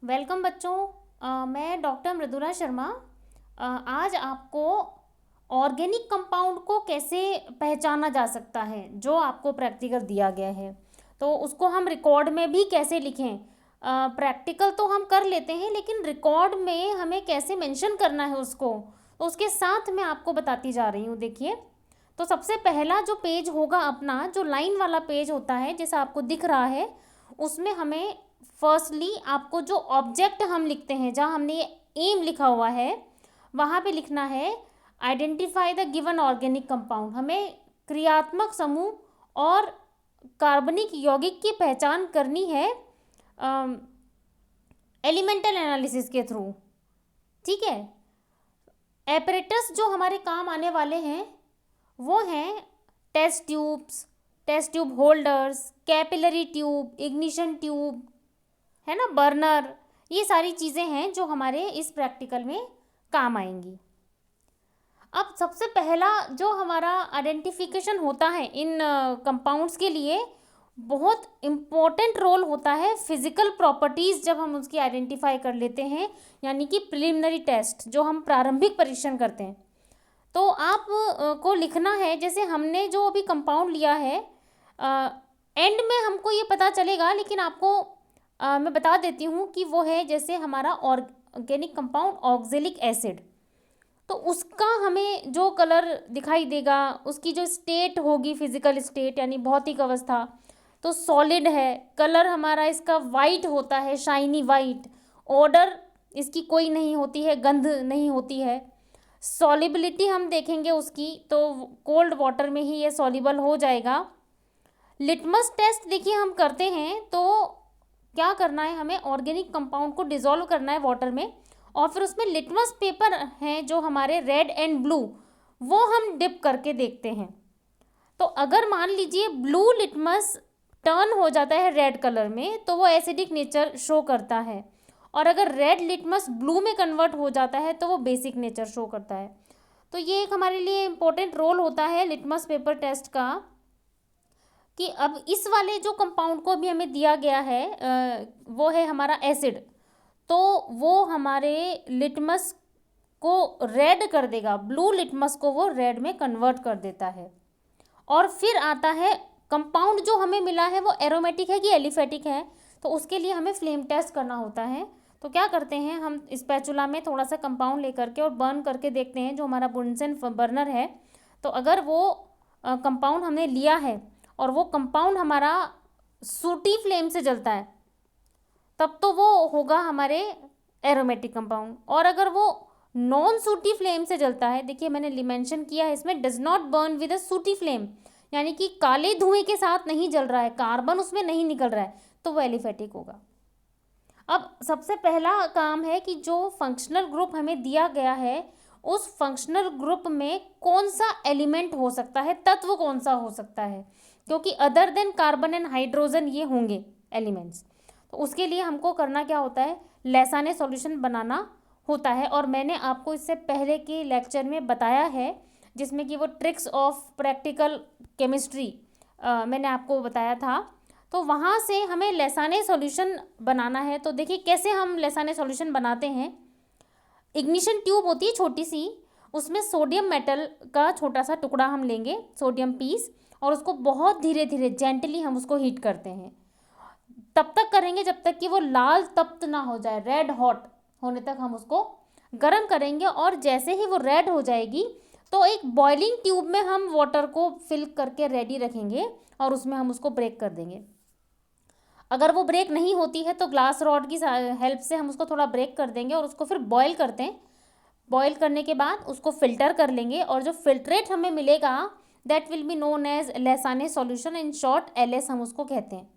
Welcome बच्चों। मैं doctor Mridula Sharma. आज आपको ऑर्गेनिक कंपाउंड को कैसे पहचाना जा सकता है जो आपको प्रैक्टिकल दिया गया है, तो उसको हम रिकॉर्ड में भी कैसे लिखें। प्रैक्टिकल तो हम कर लेते हैं, लेकिन रिकॉर्ड में हमें कैसे मेंशन करना है उसको, तो उसके साथ मैं आपको बताती जा रही हूँ। देखिए, तो सबसे पहला जो पेज होगा अपना, जो लाइन वाला पेज होता है जैसा आपको दिख रहा है, उसमें हमें फर्स्टली आपको जो ऑब्जेक्ट हम लिखते हैं, जहाँ हमने एम लिखा हुआ है वहाँ पे लिखना है identify the given organic compound. हमें क्रियात्मक समूह और कार्बनिक यौगिक की पहचान करनी है एलिमेंटल एनालिसिस के थ्रू। ठीक है। एपरेटस जो हमारे काम आने वाले हैं वो हैं test tubes, test tube holders, capillary tube, ignition tube, है ना, बर्नर। ये सारी चीज़ें हैं जो हमारे इस प्रैक्टिकल में काम आएंगी। अब सबसे पहला जो हमारा आइडेंटिफिकेशन होता है इन कंपाउंड्स के लिए, बहुत इम्पोर्टेंट रोल होता है फिजिकल प्रॉपर्टीज़ जब हम उसकी आइडेंटिफाई कर लेते हैं, यानी कि प्रिलिमिनरी टेस्ट जो हम प्रारंभिक परीक्षण करते हैं। तो आप को लिखना है, जैसे हमने जो अभी कंपाउंड लिया है, एंड में हमको ये पता चलेगा, लेकिन आपको मैं बता देती हूँ कि वो है जैसे हमारा ऑर्गेनिक कंपाउंड ऑक्जेलिक एसिड। तो उसका हमें जो कलर दिखाई देगा, उसकी जो स्टेट होगी, फिजिकल स्टेट यानी भौतिक अवस्था, तो सॉलिड है। कलर हमारा इसका वाइट होता है, शाइनी वाइट। ऑर्डर इसकी कोई नहीं होती है, गंध नहीं होती है। सॉलिबिलिटी हम देखेंगे उसकी, तो कोल्ड वाटर में ही ये सॉलिबल हो जाएगा। लिटमस टेस्ट देखिए हम करते हैं, तो क्या करना है, हमें ऑर्गेनिक कंपाउंड को डिसॉल्व करना है वाटर में, और फिर उसमें लिटमस पेपर हैं जो हमारे रेड एंड ब्लू, वो हम डिप करके देखते हैं। तो अगर मान लीजिए ब्लू लिटमस टर्न हो जाता है रेड कलर में, तो वो एसिडिक नेचर शो करता है, और अगर रेड लिटमस ब्लू में कन्वर्ट हो जाता है तो वो बेसिक नेचर शो करता है। तो ये एक हमारे लिए इम्पोर्टेंट रोल होता है लिटमस पेपर टेस्ट का, कि अब इस वाले जो कंपाउंड को भी हमें दिया गया है वो है हमारा एसिड, तो वो हमारे लिटमस को रेड कर देगा, ब्लू लिटमस को वो रेड में कन्वर्ट कर देता है। और फिर आता है कंपाउंड जो हमें मिला है वो एरोमेटिक है कि एलिफेटिक है, तो उसके लिए हमें फ्लेम टेस्ट करना होता है। तो क्या करते हैं, हम स्पैचुला में थोड़ा सा कंपाउंड लेकर के और बर्न करके देखते हैं, जो हमारा बुनसेन बर्नर है। तो अगर वो कंपाउंड हमने लिया है और वो कंपाउंड हमारा सूटी फ्लेम से जलता है, तब तो वो होगा हमारे एरोमेटिक कंपाउंड। और अगर वो नॉन सूटी फ्लेम से जलता है, देखिए मैंने मेंशन किया है इसमें, does not burn with a सूटी फ्लेम, यानी कि काले धुएं के साथ नहीं जल रहा है, कार्बन उसमें नहीं निकल रहा है, तो वो एलिफेटिक होगा। अब सबसे पहला काम है कि जो फंक्शनल ग्रुप हमें दिया गया है, उस फंक्शनल ग्रुप में कौन सा एलिमेंट हो सकता है, तत्व कौन सा हो सकता है, क्योंकि other than carbon and hydrogen ये होंगे एलिमेंट्स। तो उसके लिए हमको करना क्या होता है, लैसाने सॉल्यूशन बनाना होता है। और मैंने आपको इससे पहले के लेक्चर में बताया है, जिसमें कि वो ट्रिक्स ऑफ प्रैक्टिकल केमिस्ट्री मैंने आपको बताया था। तो वहाँ से हमें लैसाने सॉल्यूशन बनाना है। तो देखिए कैसे हम लैसाने सॉल्यूशन बनाते हैं। इग्निशन ट्यूब होती है छोटी सी, उसमें सोडियम मेटल का छोटा सा टुकड़ा हम लेंगे, सोडियम पीस, और उसको बहुत धीरे धीरे जेंटली हम उसको हीट करते हैं। तब तक करेंगे जब तक कि वो लाल तप्त ना हो जाए, रेड हॉट होने तक हम उसको गर्म करेंगे। और जैसे ही वो रेड हो जाएगी, तो एक बॉइलिंग ट्यूब में हम वाटर को फिल करके रेडी रखेंगे, और उसमें हम उसको ब्रेक कर देंगे। अगर वो ब्रेक नहीं होती है तो ग्लास रॉड की हेल्प से हम उसको थोड़ा ब्रेक कर देंगे, और उसको फिर बॉयल करते हैं। बॉयल करने के बाद उसको फिल्टर कर लेंगे, और जो फिल्ट्रेट हमें मिलेगा that will be known as Lassaigne solution, in short LS हम उसको कहते हैं।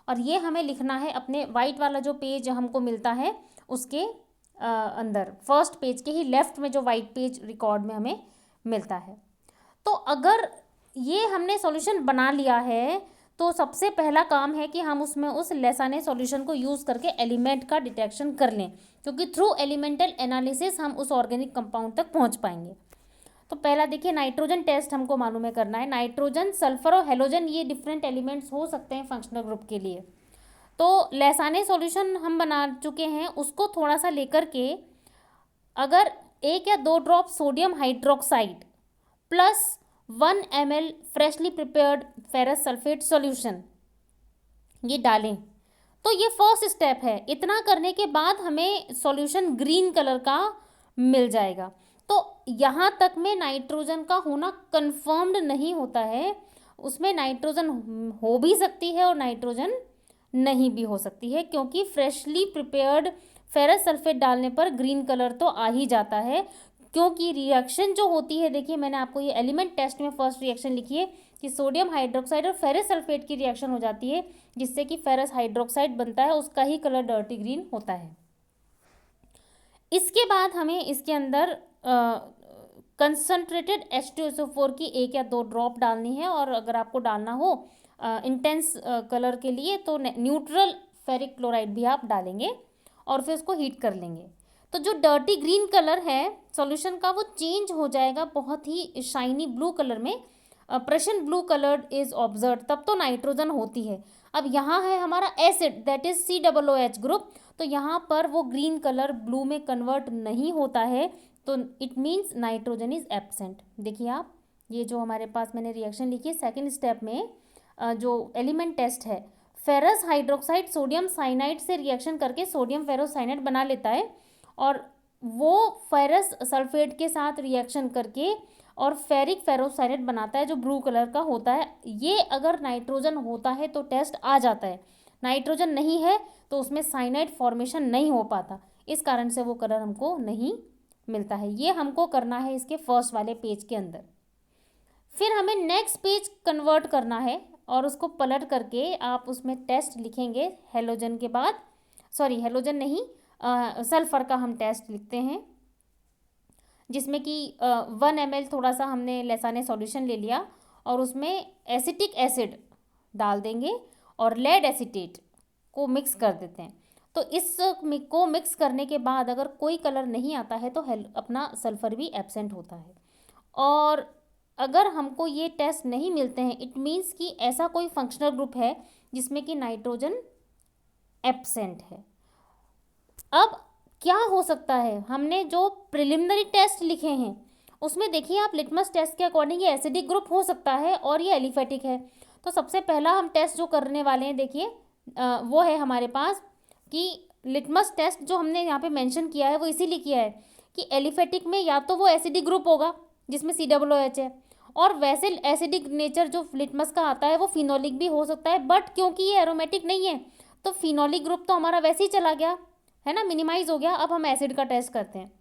और ये हमें लिखना है अपने वाइट वाला जो पेज हमको मिलता है उसके अंदर, फर्स्ट पेज के ही लेफ्ट में जो वाइट पेज रिकॉर्ड में हमें मिलता है। तो अगर ये हमने सॉल्यूशन बना लिया है, तो सबसे पहला काम है कि हम उसमें उस लैसाने सॉल्यूशन को यूज़ करके एलिमेंट का डिटेक्शन कर लें, क्योंकि थ्रू एलिमेंटल एनालिसिस हम उस ऑर्गेनिक कंपाउंड तक पहुंच पाएंगे। तो पहला देखिए, नाइट्रोजन टेस्ट हमको मालूम है करना है। नाइट्रोजन, सल्फर और हेलोजन ये डिफरेंट एलिमेंट्स हो सकते हैं फंक्शनल ग्रुप के लिए। तो लैसाने सॉल्यूशन हम बना चुके हैं, उसको थोड़ा सा लेकर के अगर 1 या 2 drop sodium hydroxide plus 1 ml freshly prepared ferrous sulphate solution ये डालें, तो ये फर्स्ट स्टेप है। इतना करने के बाद हमें सॉल्यूशन ग्रीन कलर का मिल जाएगा। तो यहाँ तक में नाइट्रोजन का होना कंफर्म्ड नहीं होता है, उसमें नाइट्रोजन हो भी सकती है और नाइट्रोजन नहीं भी हो सकती है, क्योंकि फ्रेशली प्रिपेयर्ड फेरस सल्फेट डालने पर ग्रीन कलर तो आ ही जाता है। क्योंकि रिएक्शन जो होती है, देखिए मैंने आपको ये एलिमेंट टेस्ट में फर्स्ट रिएक्शन लिखी है कि सोडियम हाइड्रोक्साइड और फेरस सल्फेट की रिएक्शन हो जाती है, जिससे कि फेरस हाइड्रोक्साइड बनता है, उसका ही कलर डर्टी ग्रीन होता है। इसके बाद हमें इसके अंदर कंसनट्रेटेड H2SO4 की 1 या 2 ड्रॉप डालनी है, और अगर आपको डालना हो इंटेंस कलर के लिए तो न्यूट्रल फेरिक क्लोराइड भी आप डालेंगे और फिर उसको हीट कर लेंगे। तो जो डर्टी ग्रीन कलर है सॉल्यूशन का वो चेंज हो जाएगा बहुत ही शाइनी ब्लू कलर में, प्रशन ब्लू कलर्ड इज ऑब्जर्व, तब तो नाइट्रोजन होती है। अब यहाँ है हमारा acid that is COOH group, तो यहाँ पर वो ग्रीन कलर ब्लू में कन्वर्ट नहीं होता है, तो it means nitrogen is absent. देखिए आप, ये जो हमारे पास मैंने रिएक्शन लिखी है सेकेंड स्टेप में, जो एलिमेंट टेस्ट है, फेरस हाइड्रोक्साइड सोडियम साइनाइड से रिएक्शन करके सोडियम फेरोसाइनाइड बना लेता है, और वो फेरस सल्फेट के साथ रिएक्शन करके और फेरिक फेरोसाइनाइड बनाता है जो ब्लू कलर का होता है। ये अगर नाइट्रोजन होता है तो टेस्ट आ जाता है, नाइट्रोजन नहीं है तो उसमें साइनाइड फॉर्मेशन नहीं हो पाता, इस कारण से वो कलर हमको नहीं मिलता है। ये हमको करना है इसके फर्स्ट वाले पेज के अंदर। फिर हमें नेक्स्ट पेज कन्वर्ट करना है और उसको पलट करके आप उसमें टेस्ट लिखेंगे हेलोजन के बाद, सॉरी हेलोजन नहीं, सल्फर का हम टेस्ट लिखते हैं, जिसमें कि 1 ml थोड़ा सा हमने लैसाने सॉल्यूशन ले लिया और उसमें एसिटिक एसिड डाल देंगे और लेड एसीटेट को मिक्स कर देते हैं। तो इस को मिक्स करने के बाद अगर कोई कलर नहीं आता है तो अपना सल्फर भी एब्सेंट होता है। और अगर हमको ये टेस्ट नहीं मिलते हैं, इट मीन्स कि ऐसा कोई फंक्शनल ग्रुप है जिसमें कि नाइट्रोजन एब्सेंट है। अब क्या हो सकता है, हमने जो प्रिलिमिनरी टेस्ट लिखे हैं उसमें देखिए आप लिटमस टेस्ट के अकॉर्डिंग ये एसिडिक ग्रुप हो सकता है और ये एलिफेटिक है। तो सबसे पहला हम टेस्ट जो करने वाले हैं देखिए वो है हमारे पास कि लिटमस टेस्ट जो हमने यहाँ पे मेंशन किया है वो इसीलिए किया है कि एलिफेटिक में या तो वो एसिडिक ग्रुप होगा जिसमें COOH है, और वैसे एसिडिक नेचर जो लिटमस का आता है वो फिनोलिक भी हो सकता है, बट क्योंकि ये एरोमेटिक नहीं है तो फिनोलिक ग्रुप तो हमारा वैसे ही चला गया है ना, मिनिमाइज हो गया। अब हम एसिड का टेस्ट करते हैं।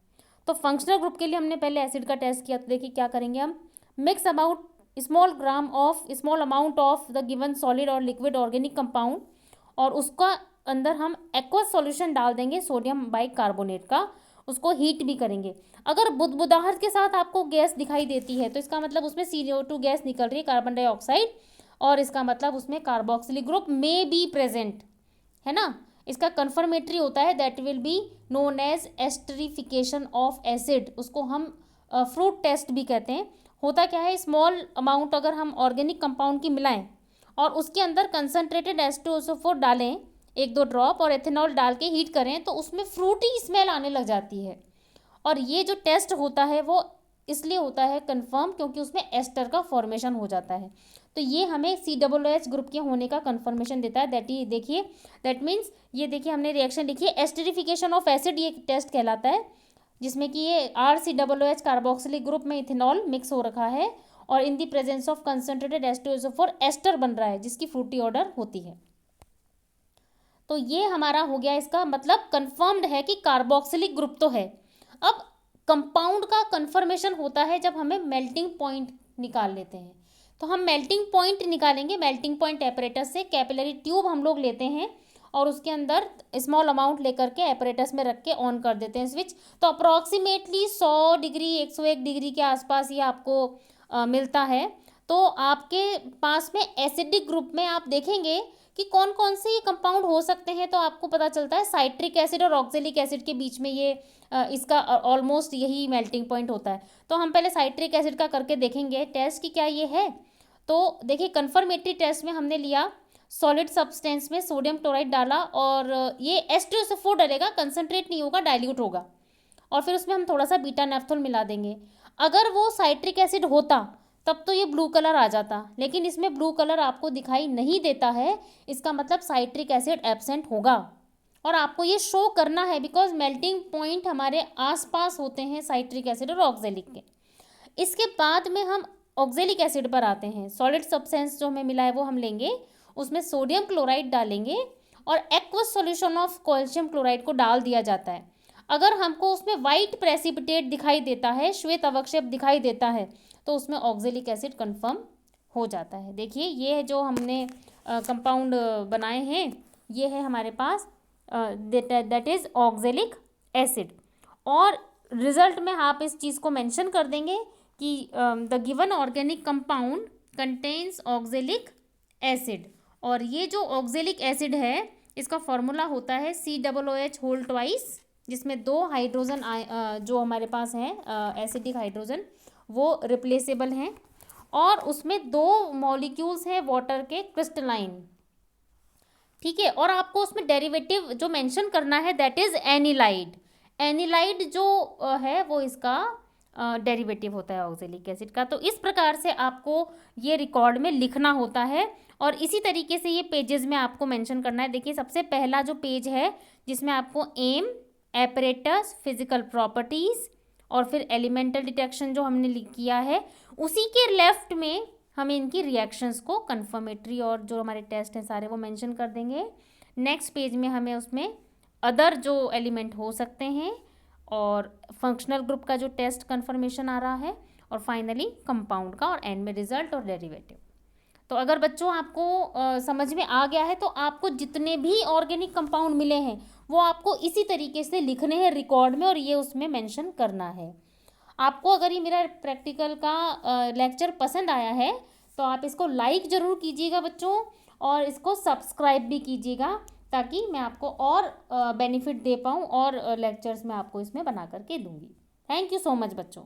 तो फंक्शनल ग्रुप के लिए हमने पहले एसिड का टेस्ट किया, तो देखिए क्या करेंगे हम, mix about small amount of the given solid और लिक्विड ऑर्गेनिक कंपाउंड, और उसका अंदर हम एक्वस सॉल्यूशन डाल देंगे सोडियम बाइकार्बोनेट का, उसको हीट भी करेंगे। अगर बुदबुदाहट के साथ आपको गैस दिखाई देती है तो इसका मतलब उसमें CO2 गैस निकल रही है, कार्बन डाइऑक्साइड, और इसका मतलब उसमें carboxylic group may be present है ना। इसका कन्फर्मेटरी होता है that will be known as esterification of acid, उसको हम फ्रूट टेस्ट भी कहते हैं। होता क्या है, स्मॉल अमाउंट अगर हम ऑर्गेनिक कंपाउंड की मिलाएं और उसके अंदर कंसनट्रेटेड H2SO4 डालें 1-2 ड्रॉप और एथेनॉल डाल के हीट करें तो उसमें फ्रूटी स्मेल आने लग जाती है। और ये जो टेस्ट होता है वो इसलिए होता है कंफर्म क्योंकि उसमें एस्टर का फॉर्मेशन हो जाता है। तो ये हमें COOH ग्रुप के होने का कंफर्मेशन देता है। देखिए दैट मीन्स ये देखिए हमने रिएक्शन लिखी है एस्टरिफिकेशन ऑफ एसिड, ये टेस्ट कहलाता है, जिसमें कि ये RCOOH कार्बोक्सिलिक ग्रुप में इथेनॉल मिक्स हो रखा है और in the presence of concentrated H2SO4 ester बन रहा है जिसकी फ्रूटी ऑर्डर होती है। तो ये हमारा हो गया, इसका मतलब कंफर्म्ड है कि कार्बोक्सिलिक ग्रुप तो है। अब कंपाउंड का कंफर्मेशन होता है जब हमें मेल्टिंग पॉइंट निकाल लेते हैं। तो हम मेल्टिंग पॉइंट निकालेंगे मेल्टिंग पॉइंट एपरेटस से। कैपिलरी ट्यूब हम लोग लेते हैं और उसके अंदर स्मॉल अमाउंट लेकर के एपरेटस में रख के ऑन कर देते हैं स्विच। तो अप्रॉक्सीमेटली 100 डिग्री 101 डिग्री के आसपास ये आपको मिलता है। तो आपके पास में एसिडिक ग्रुप में आप देखेंगे कि कौन कौन से ये कंपाउंड हो सकते हैं, तो आपको पता चलता है साइट्रिक एसिड और ऑक्जेलिक एसिड के बीच में ये इसका ऑलमोस्ट यही मेल्टिंग पॉइंट होता है। तो हम पहले साइट्रिक एसिड का करके देखेंगे टेस्ट कि क्या ये है। तो देखिए कंफर्मेटरी टेस्ट में हमने लिया सॉलिड सब्सटेंस में सोडियम क्लोराइड डाला और ये H2SO4 डलेगा, कंसनट्रेट नहीं होगा, डाइल्यूट होगा, और फिर उसमें हम थोड़ा सा बीटा नेफ्थोल मिला देंगे। अगर वो साइट्रिक एसिड होता तब तो ये ब्लू कलर आ जाता, लेकिन इसमें ब्लू कलर आपको दिखाई नहीं देता है, इसका मतलब साइट्रिक एसिड एब्सेंट होगा। और आपको ये शो करना है बिकॉज मेल्टिंग पॉइंट हमारे आसपास होते हैं साइट्रिक एसिड और ऑक्जेलिक के। इसके बाद में हम ऑक्जेलिक एसिड पर आते हैं। सॉलिड सब्सटेंस जो हमें मिला है वो हम लेंगे, उसमें सोडियम क्लोराइड डालेंगे और aqueous solution of calcium chloride को डाल दिया जाता है। अगर हमको उसमें वाइट प्रेसिपिटेट दिखाई देता है, श्वेत अवक्षेप दिखाई देता है, तो उसमें ऑक्जेलिक एसिड कन्फर्म हो जाता है। देखिए ये जो हमने कंपाउंड बनाए हैं, ये है हमारे पास दैट इज़ ऑक्जेलिक एसिड। और रिजल्ट में आप इस चीज़ को मेंशन कर देंगे कि the given organic compound contains oxalic acid. और ये जो ऑक्जेलिक एसिड है इसका फॉर्मूला होता है COOH होल ट्वाइस, जिसमें 2 हाइड्रोजन जो हमारे पास हैं एसिडिक हाइड्रोजन वो रिप्लेसेबल हैं, और उसमें 2 मॉलिक्यूल्स हैं वाटर के क्रिस्टलाइन। ठीक है, और आपको उसमें डेरिवेटिव जो मेंशन करना है दैट इज एनिलाइड। एनिलाइड जो है वो इसका डेरिवेटिव होता है ऑक्जेलिक एसिड का। तो इस प्रकार से आपको ये रिकॉर्ड में लिखना होता है, और इसी तरीके से ये पेजेस में आपको मेंशन करना है। देखिए सबसे पहला जो पेज है जिसमें आपको एम, एपरेटस, फिजिकल प्रॉपर्टीज़ और फिर एलिमेंटल डिटेक्शन जो हमने किया है, उसी के लेफ्ट में हमें इनकी रिएक्शंस को कन्फर्मेटरी और जो हमारे टेस्ट हैं सारे वो मेंशन कर देंगे। नेक्स्ट पेज में हमें उसमें अदर जो एलिमेंट हो सकते हैं और फंक्शनल ग्रुप का जो टेस्ट कन्फर्मेशन आ रहा है, और फाइनली कंपाउंड का, और एंड में रिजल्ट और डेरिवेटिव। तो अगर बच्चों आपको समझ में आ गया है तो आपको जितने भी ऑर्गेनिक कंपाउंड मिले हैं वो आपको इसी तरीके से लिखने हैं रिकॉर्ड में, और ये उसमें मेंशन करना है। आपको अगर ये मेरा प्रैक्टिकल का लेक्चर पसंद आया है तो आप इसको लाइक ज़रूर कीजिएगा बच्चों, और इसको सब्सक्राइब भी कीजिएगा ताकि मैं आपको और बेनिफिट दे पाऊँ, और लेक्चर्स मैं आपको इसमें बना करके दूँगी। थैंक यू सो मच बच्चों।